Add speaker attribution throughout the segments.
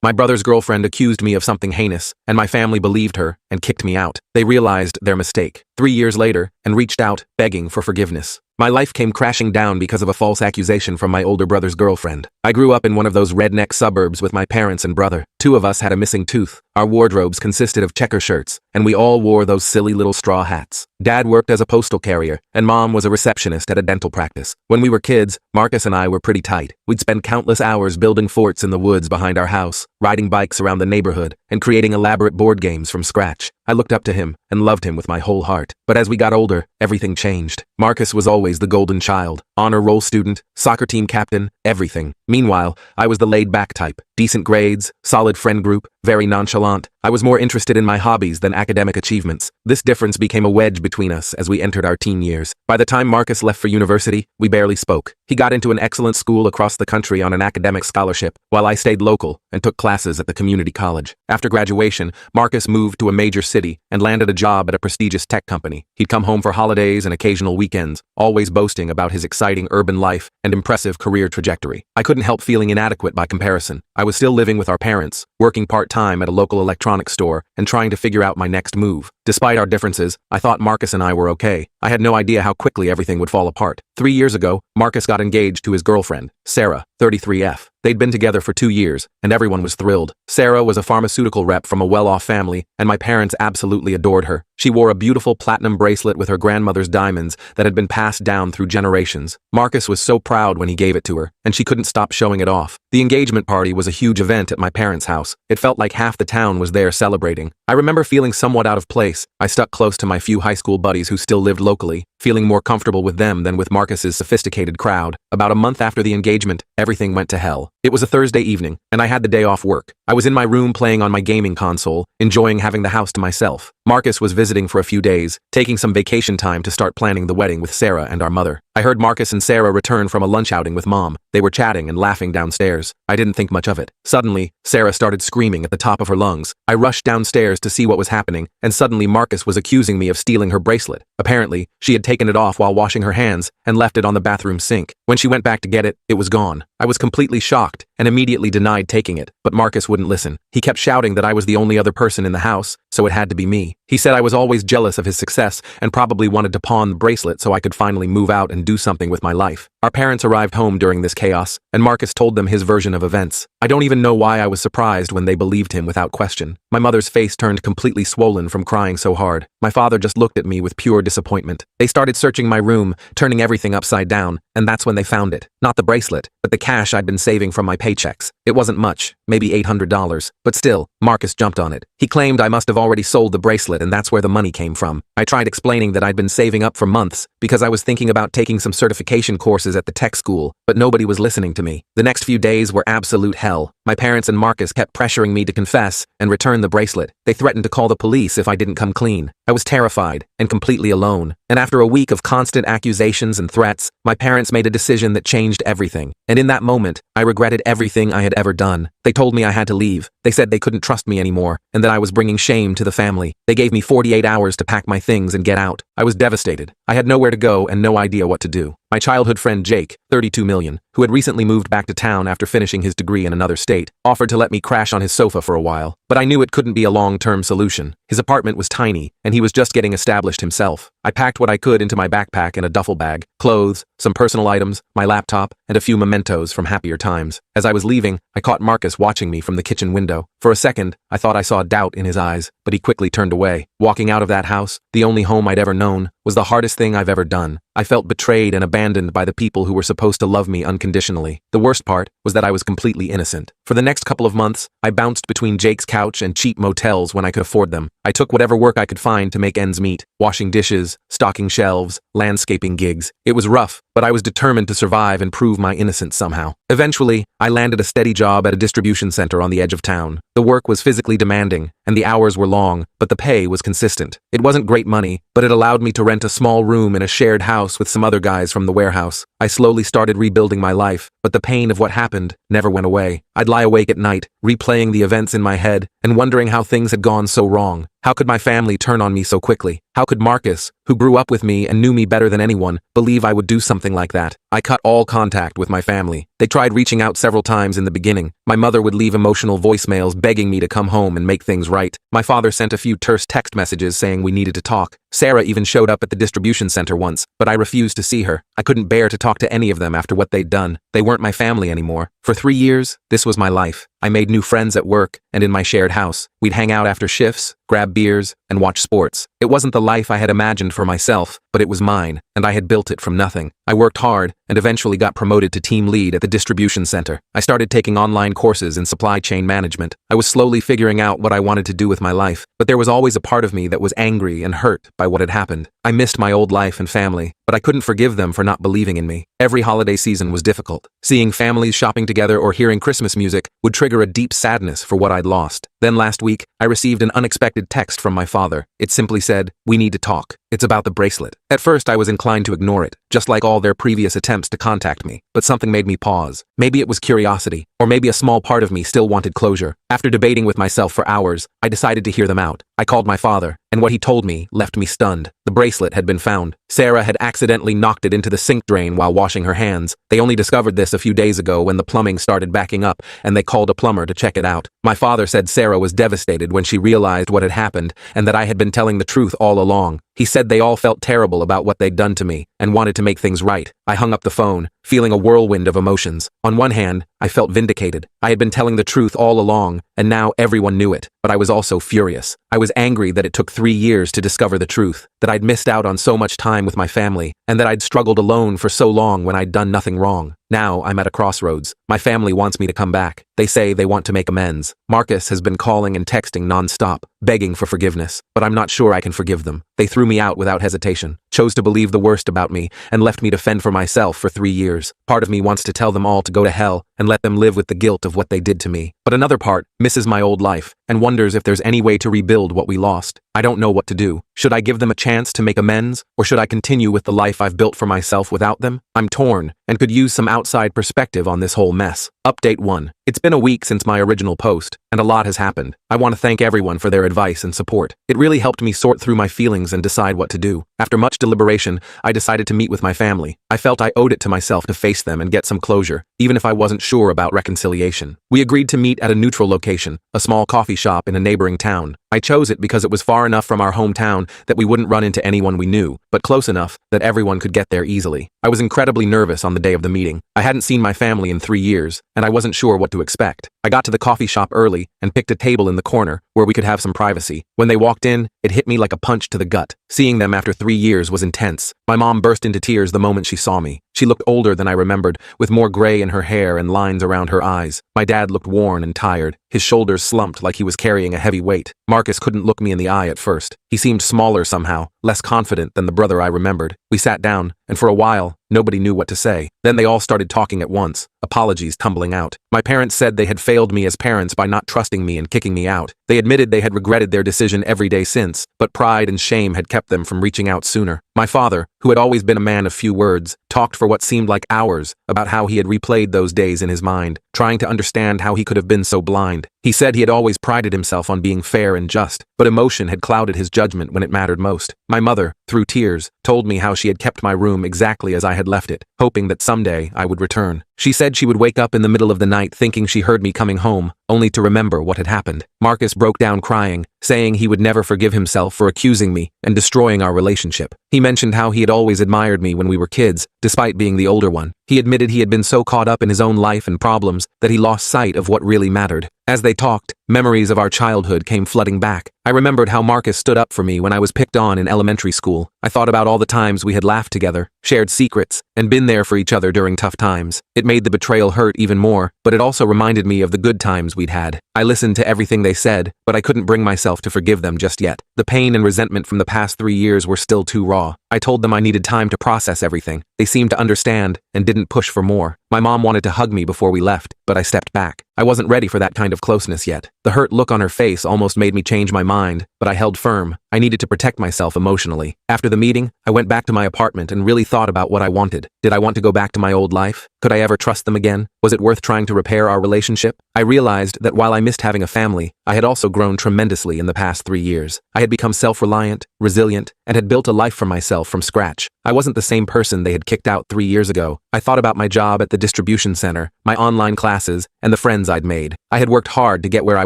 Speaker 1: My brother's girlfriend accused me of something heinous, and my family believed her and kicked me out. They realized their mistake 3 years later and reached out, begging for forgiveness. My life came crashing down because of a false accusation from my older brother's girlfriend. I grew up in one of those redneck suburbs with my parents and brother. Two of us had a missing tooth. Our wardrobes consisted of checker shirts, and we all wore those silly little straw hats. Dad worked as a postal carrier, and Mom was a receptionist at a dental practice. When we were kids, Marcus and I were pretty tight. We'd spend countless hours building forts in the woods behind our house, riding bikes around the neighborhood, and creating elaborate board games from scratch. I looked up to him and loved him with my whole heart. But as we got older, everything changed. Marcus was always the golden child, honor roll student, soccer team captain, everything. Meanwhile, I was the laid-back type. Decent grades, solid friend group, very nonchalant. I was more interested in my hobbies than academic achievements. This difference became a wedge between us as we entered our teen years. By the time Marcus left for university, we barely spoke. He got into an excellent school across the country on an academic scholarship, while I stayed local and took classes at the community college. After graduation, Marcus moved to a major city and landed a job at a prestigious tech company. He'd come home for holidays and occasional weekends, always boasting about his exciting urban life and impressive career trajectory. I couldn't help feeling inadequate by comparison. I was still living with our parents, working part-time at a local electronics store, and trying to figure out my next move. Despite our differences, I thought Marcus and I were okay. I had no idea how quickly everything would fall apart. 3 years ago, Marcus got engaged to his girlfriend, Sarah, 33F. They'd been together for 2 years, and everyone was thrilled. Sarah was a pharmaceutical rep from a well-off family, and my parents absolutely adored her. She wore a beautiful platinum bracelet with her grandmother's diamonds that had been passed down through generations. Marcus was so proud when he gave it to her, and she couldn't stop showing it off. The engagement party was a huge event at my parents' house. It felt like half the town was there celebrating. I remember feeling somewhat out of place. I stuck close to my few high school buddies who still lived locally, feeling more comfortable with them than with Marcus's sophisticated crowd. About a month after the engagement, everything went to hell. It was a Thursday evening, and I had the day off work. I was in my room playing on my gaming console, enjoying having the house to myself. Marcus was visiting for a few days, taking some vacation time to start planning the wedding with Sarah and our mother. I heard Marcus and Sarah return from a lunch outing with Mom. They were chatting and laughing downstairs. I didn't think much of it. Suddenly, Sarah started screaming at the top of her lungs. I rushed downstairs to see what was happening, and suddenly Marcus was accusing me of stealing her bracelet. Apparently, she had taken it off while washing her hands and left it on the bathroom sink. When she went back to get it, it was gone. I was completely shocked and immediately denied taking it, but Marcus wouldn't listen. He kept shouting that I was the only other person in the house, so it had to be me. He said I was always jealous of his success and probably wanted to pawn the bracelet so I could finally move out and do something with my life. Our parents arrived home during this chaos, and Marcus told them his version of events. I don't even know why I was surprised when they believed him without question. My mother's face turned completely swollen from crying so hard. My father just looked at me with pure disappointment. They started searching my room, turning everything upside down, and that's when they found it. Not the bracelet, but the cash I'd been saving from my paychecks. It wasn't much, maybe $800, but still, Marcus jumped on it. He claimed I must have already sold the bracelet and that's where the money came from. I tried explaining that I'd been saving up for months because I was thinking about taking some certification courses at the tech school, but nobody was listening to me. The next few days were absolute hell. My parents and Marcus kept pressuring me to confess and return the bracelet. They threatened to call the police if I didn't come clean. I was terrified and completely alone. And after a week of constant accusations and threats, my parents made a decision that changed everything. And in that moment, I regretted everything I had ever done. They told me I had to leave. They said they couldn't trust me anymore and that I was bringing shame to the family. They gave me 48 hours to pack my things and get out. I was devastated. I had nowhere to go and no idea what to do. My childhood friend Jake, 32 million, who had recently moved back to town after finishing his degree in another state, offered to let me crash on his sofa for a while, but I knew it couldn't be a long-term solution. His apartment was tiny, and he was just getting established himself. I packed what I could into my backpack and a duffel bag, clothes, some personal items, my laptop, and a few mementos from happier times. As I was leaving, I caught Marcus watching me from the kitchen window. For a second, I thought I saw doubt in his eyes, but he quickly turned away. Walking out of that house, the only home I'd ever known, was the hardest thing I've ever done. I felt betrayed and abandoned by the people who were supposed to love me unconditionally. The worst part was that I was completely innocent. For the next couple of months, I bounced between Jake's couch and cheap motels when I could afford them. I took whatever work I could find to make ends meet, washing dishes, stocking shelves, landscaping gigs. It was rough, but I was determined to survive and prove my innocence somehow. Eventually, I landed a steady job at a distribution center on the edge of town. The work was physically demanding, and the hours were long, but the pay was consistent. It wasn't great money, but it allowed me to rent a small room in a shared house with some other guys from the warehouse. I slowly started rebuilding my life, but the pain of what happened never went away. I'd lie awake at night, replaying the events in my head, and wondering how things had gone so wrong. How could my family turn on me so quickly? How could Marcus, who grew up with me and knew me better than anyone, believe I would do something like that? I cut all contact with my family. They tried reaching out several times in the beginning. My mother would leave emotional voicemails begging me to come home and make things right. My father sent a few terse text messages saying we needed to talk. Sarah even showed up at the distribution center once, but I refused to see her. I couldn't bear to talk to any of them after what they'd done. They weren't my family anymore. For 3 years, this was my life. I made new friends at work and in my shared house. We'd hang out after shifts, grab beers, and watch sports. It wasn't the life I had imagined for myself, but it was mine, and I had built it from nothing. I worked hard and eventually got promoted to team lead at the distribution center. I started taking online courses in supply chain management. I was slowly figuring out what I wanted to do with my life, but there was always a part of me that was angry and hurt by what had happened. I missed my old life and family, but I couldn't forgive them for not believing in me. Every holiday season was difficult. Seeing families shopping together or hearing Christmas music would trigger a deep sadness for what I'd lost. Then last week, I received an unexpected text from my father. It simply said, "We need to talk. It's about the bracelet." At first, I was inclined to ignore it, just like all their previous attempts to contact me. But something made me pause. Maybe it was curiosity, or maybe a small part of me still wanted closure. After debating with myself for hours, I decided to hear them out. I called my father, and what he told me left me stunned. The bracelet had been found. Sarah had accidentally knocked it into the sink drain while washing her hands. They only discovered this a few days ago when the plumbing started backing up, and they called a plumber to check it out. My father said Sarah was devastated when she realized what had happened, and that I had been telling the truth all along. He said they all felt terrible about what they'd done to me, and wanted to make things right. I hung up the phone, feeling a whirlwind of emotions. On one hand, I felt vindicated. I had been telling the truth all along, and now everyone knew it. But I was also furious. I was angry that it took 3 years to discover the truth, that I'd missed out on so much time with my family, and that I'd struggled alone for so long when I'd done nothing wrong. Now I'm at a crossroads. My family wants me to come back. They say they want to make amends. Marcus has been calling and texting nonstop, begging for forgiveness, but I'm not sure I can forgive them. They threw me out without hesitation, chose to believe the worst about me, and left me to fend for myself for 3 years. Part of me wants to tell them all to go to hell and let them live with the guilt of what they did to me. But another part misses my old life and wonders if there's any way to rebuild what we lost. I don't know what to do. Should I give them a chance to make amends, or should I continue with the life I've built for myself without them? I'm torn and could use some outside perspective on this whole mess. Update 1. It's been a week since my original post, and a lot has happened. I want to thank everyone for their advice and support. It really helped me sort through my feelings and decide what to do. After much deliberation, I decided to meet with my family. I felt I owed it to myself to face them and get some closure, even if I wasn't sure about reconciliation. We agreed to meet at a neutral location, a small coffee shop in a neighboring town. I chose it because it was far enough from our hometown that we wouldn't run into anyone we knew, but close enough that everyone could get there easily. I was incredibly nervous on the day of the meeting. I hadn't seen my family in 3 years, and I wasn't sure what to expect. I got to the coffee shop early and picked a table in the corner where we could have some privacy. When they walked in, it hit me like a punch to the gut. Seeing them after 3 years was intense. My mom burst into tears the moment she saw me. She looked older than I remembered, with more gray in her hair and lines around her eyes. My dad looked worn and tired. His shoulders slumped like he was carrying a heavy weight. Marcus couldn't look me in the eye at first. He seemed smaller somehow, less confident than the brother I remembered. We sat down, and for a while, nobody knew what to say. Then they all started talking at once, apologies tumbling out. My parents said they had failed me as parents by not trusting me and kicking me out. They admitted they had regretted their decision every day since, but pride and shame had kept them from reaching out sooner. My father, who had always been a man of few words, talked for what seemed like hours about how he had replayed those days in his mind, trying to understand how he could have been so blind. He said he had always prided himself on being fair and just, but emotion had clouded his judgment when it mattered most. My mother, through tears, told me how she had kept my room exactly as I had left it, hoping that someday I would return. She said she would wake up in the middle of the night thinking she heard me coming home, only to remember what had happened. Marcus broke down crying, saying he would never forgive himself for accusing me and destroying our relationship. He mentioned how he had always admired me when we were kids, despite being the older one. He admitted he had been so caught up in his own life and problems that he lost sight of what really mattered. As they talked, memories of our childhood came flooding back. I remembered how Marcus stood up for me when I was picked on in elementary school. I thought about all the times we had laughed together, shared secrets, and been there for each other during tough times. It made the betrayal hurt even more, but it also reminded me of the good times we'd had. I listened to everything they said, but I couldn't bring myself to forgive them just yet. The pain and resentment from the past 3 years were still too raw. I told them I needed time to process everything. They seemed to understand and didn't push for more. My mom wanted to hug me before we left, but I stepped back. I wasn't ready for that kind of closeness yet. The hurt look on her face almost made me change my mind, but I held firm. I needed to protect myself emotionally. After the meeting, I went back to my apartment and really thought about what I wanted. Did I want to go back to my old life? Could I ever trust them again? Was it worth trying to repair our relationship? I realized that while I missed having a family, I had also grown tremendously in the past 3 years. I had become self-reliant, resilient, and had built a life for myself from scratch. I wasn't the same person they had kicked out 3 years ago. I thought about my job at the distribution center, my online classes, and the friends I'd made. I had worked hard to get where I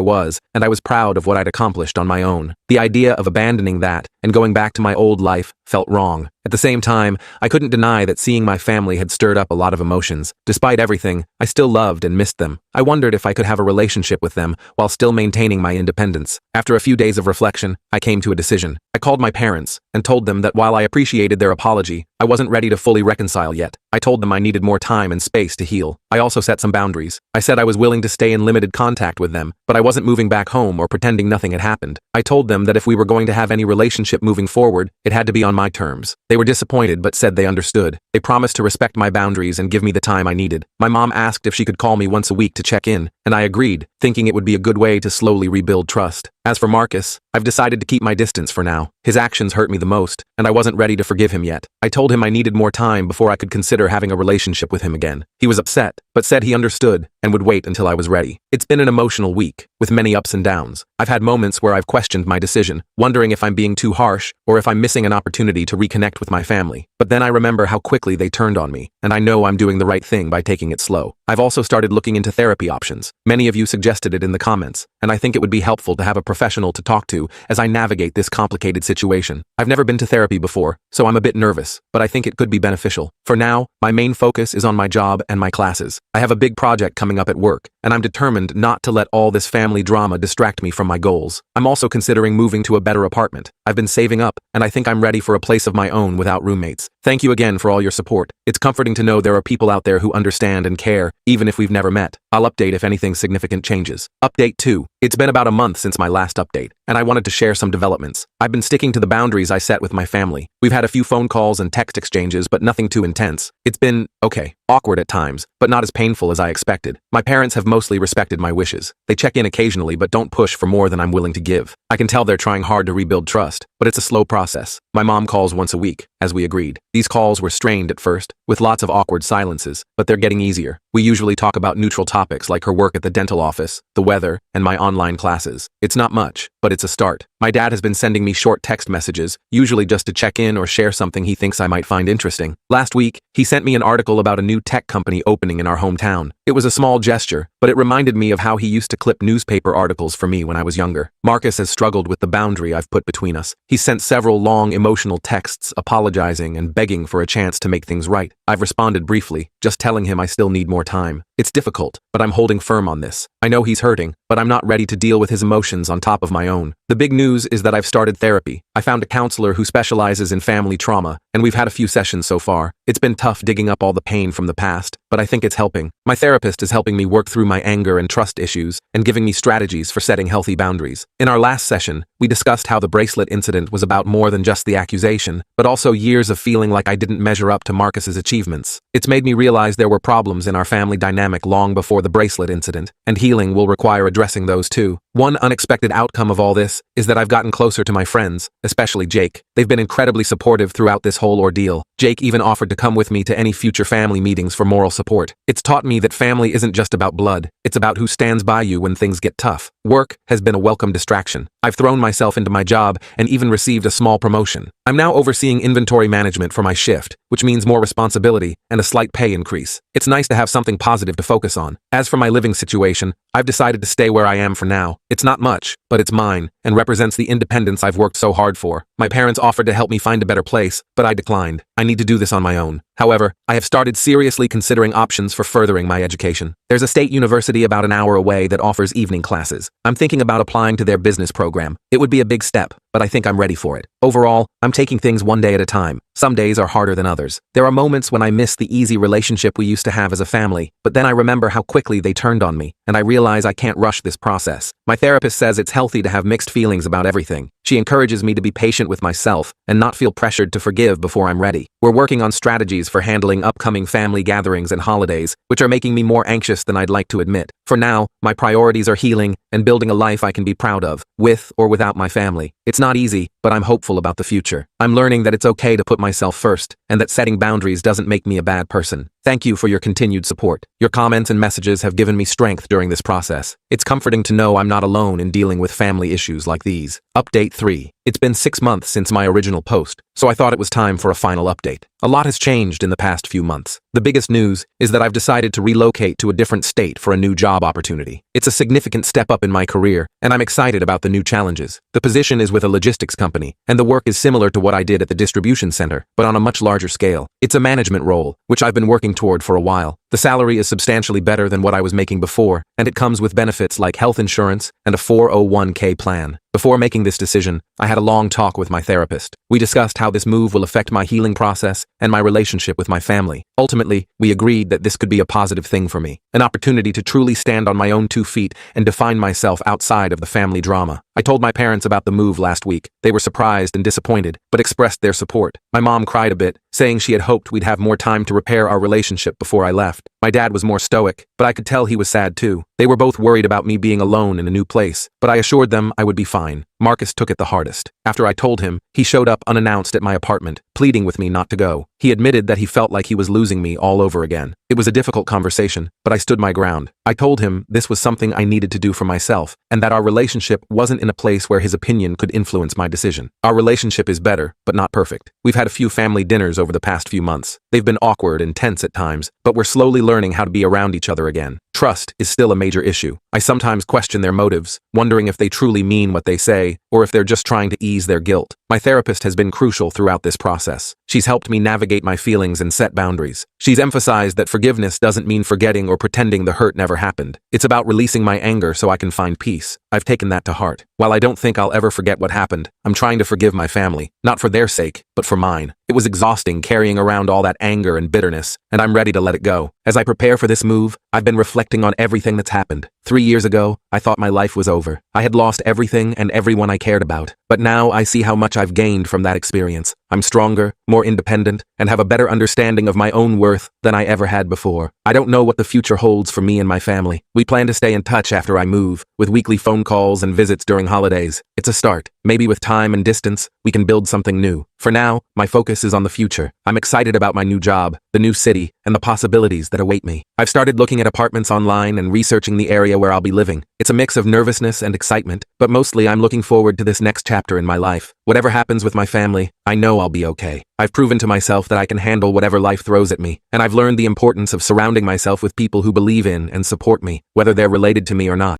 Speaker 1: was, and I was proud of what I'd accomplished on my own. The idea of abandoning that and going back to my old life felt wrong. At the same time, I couldn't deny that seeing my family had stirred up a lot of emotions. Despite everything, I still loved and missed them. I wondered if I could have a relationship with them while still maintaining my independence. After a few days of reflection, I came to a decision. I called my parents and told them that while I appreciated their apology, I wasn't ready to fully reconcile yet. I told them I needed more time and space to heal. I also set some boundaries. I said I was willing to stay in limited contact with them, but I wasn't moving back home or pretending nothing had happened. I told them that if we were going to have any relationship moving forward, it had to be on my terms. They were disappointed but said they understood. They promised to respect my boundaries and give me the time I needed. My mom asked if she could call me once a week to check in, and I agreed, thinking it would be a good way to slowly rebuild trust. As for Marcus, I've decided to keep my distance for now. His actions hurt me the most, and I wasn't ready to forgive him yet. I told him I needed more time before I could consider having a relationship with him again. He was upset, but said he understood and would wait until I was ready. It's been an emotional week, with many ups and downs. I've had moments where I've questioned my decision, wondering if I'm being too harsh or if I'm missing an opportunity to reconnect with my family. But then I remember how quickly they turned on me, and I know I'm doing the right thing by taking it slow. I've also started looking into therapy options. Many of you suggested it in the comments, and I think it would be helpful to have a professional to talk to as I navigate this complicated situation. I've never been to therapy before, so I'm a bit nervous, but I think it could be beneficial. For now, my main focus is on my job and my classes. I have a big project coming up at work, and I'm determined not to let all this family drama distract me from my goals. I'm also considering moving to a better apartment. I've been saving up, and I think I'm ready for a place of my own without roommates. Thank you again for all your support. It's comforting to know there are people out there who understand and care, even if we've never met. I'll update if anything significant changes. Update 2. It's been about a month since my last update, and I wanted to share some developments. I've been sticking to the boundaries I set with my family. We've had a few phone calls and text exchanges, but nothing too intense. It's been, okay, awkward at times, but not as painful as I expected. My parents have mostly respected my wishes. They check in occasionally, but don't push for more than I'm willing to give. I can tell they're trying hard to rebuild trust, but it's a slow process. My mom calls once a week, as we agreed. These calls were strained at first, with lots of awkward silences, but they're getting easier. We usually talk about neutral topics like her work at the dental office, the weather, and my online classes. It's not much, but it's a start. My dad has been sending me short text messages, usually just to check in or share something he thinks I might find interesting. Last week, he sent me an article about a new tech company opening in our hometown. It was a small gesture, but it reminded me of how he used to clip newspaper articles for me when I was younger. Marcus has struggled with the boundary I've put between us. He's sent several long, emotional texts apologizing and begging for a chance to make things right. I've responded briefly, just telling him I still need more time. It's difficult, but I'm holding firm on this. I know he's hurting, but I'm not ready to deal with his emotions on top of my own. The big news is that I've started therapy. I found a counselor who specializes in family trauma, and we've had a few sessions so far. It's been tough digging up all the pain from the past, but I think it's helping. My therapist is helping me work through my anger and trust issues and giving me strategies for setting healthy boundaries. In our last session, we discussed how the bracelet incident was about more than just the accusation, but also years of feeling like I didn't measure up to Marcus's achievements. It's made me realize there were problems in our family dynamic long before the bracelet incident, and healing will require addressing those too. One unexpected outcome of all this is that I've gotten closer to my friends, especially Jake. They've been incredibly supportive throughout this whole ordeal. Jake even offered to come with me to any future family meetings for moral support. It's taught me that family isn't just about blood, it's about who stands by you when things get tough. Work has been a welcome distraction. I've thrown myself into my job and even received a small promotion. I'm now overseeing inventory management for my shift, which means more responsibility and a slight pay increase. It's nice to have something positive to focus on. As for my living situation, I've decided to stay where I am for now. It's not much, but it's mine, and represents the independence I've worked so hard for. My parents offered to help me find a better place, but I declined. I need to do this on my own. However, I have started seriously considering options for furthering my education. There's a state university about an hour away that offers evening classes. I'm thinking about applying to their business program. It would be a big step, but I think I'm ready for it. Overall, I'm taking things one day at a time. Some days are harder than others. There are moments when I miss the easy relationship we used to have as a family, but then I remember how quickly they turned on me, and I realize I can't rush this process. My therapist says it's healthy to have mixed feelings about everything. She encourages me to be patient with myself and not feel pressured to forgive before I'm ready. We're working on strategies for handling upcoming family gatherings and holidays, which are making me more anxious than I'd like to admit. For now, my priorities are healing and building a life I can be proud of, with or without my family. It's not easy, but I'm hopeful about the future. I'm learning that it's okay to put myself first, and that setting boundaries doesn't make me a bad person. Thank you for your continued support. Your comments and messages have given me strength during this process. It's comforting to know I'm not alone in dealing with family issues like these. Update 3. It's been 6 months since my original post, so I thought it was time for a final update. A lot has changed in the past few months. The biggest news is that I've decided to relocate to a different state for a new job opportunity. It's a significant step up in my career, and I'm excited about the new challenges. The position is with a logistics company, and the work is similar to what I did at the distribution center, but on a much larger scale. It's a management role, which I've been working toward for a while. The salary is substantially better than what I was making before, and it comes with benefits like health insurance and a 401k plan. Before making this decision, I had a long talk with my therapist. We discussed how this move will affect my healing process and my relationship with my family. Ultimately, we agreed that this could be a positive thing for me, an opportunity to truly stand on my own 2 feet and define myself outside of the family drama. I told my parents about the move last week. They were surprised and disappointed, but expressed their support. My mom cried a bit, saying she had hoped we'd have more time to repair our relationship before I left. My dad was more stoic, but I could tell he was sad too. They were both worried about me being alone in a new place, but I assured them I would be fine. Marcus took it the hardest. After I told him, he showed up unannounced at my apartment, pleading with me not to go. He admitted that he felt like he was losing me all over again. It was a difficult conversation, but I stood my ground. I told him this was something I needed to do for myself, and that our relationship wasn't in a place where his opinion could influence my decision. Our relationship is better, but not perfect. We've had a few family dinners over the past few months. They've been awkward and tense at times, but we're slowly learning how to be around each other again. Trust is still a major issue. I sometimes question their motives, wondering if they truly mean what they say, or if they're just trying to ease their guilt. My therapist has been crucial throughout this process. She's helped me navigate my feelings and set boundaries. She's emphasized that forgiveness doesn't mean forgetting or pretending the hurt never happened. It's about releasing my anger so I can find peace. I've taken that to heart. While I don't think I'll ever forget what happened, I'm trying to forgive my family, not for their sake, but for mine. It was exhausting carrying around all that anger and bitterness, and I'm ready to let it go. As I prepare for this move, I've been reflecting on everything that's happened. 3 years ago, I thought my life was over. I had lost everything and everyone I cared about. But now I see how much I've gained from that experience. I'm stronger, more independent, and have a better understanding of my own worth than I ever had before. I don't know what the future holds for me and my family. We plan to stay in touch after I move, with weekly phone calls and visits during holidays. It's a start. Maybe with time and distance, we can build something new. For now, my focus is on the future. I'm excited about my new job, the new city, and the possibilities that await me. I've started looking at apartments online and researching the area where I'll be living. It's a mix of nervousness and excitement, but mostly I'm looking forward to this next chapter in my life. Whatever happens with my family, I know I'll be okay. I've proven to myself that I can handle whatever life throws at me, and I've learned the importance of surrounding myself with people who believe in and support me, whether they're related to me or not.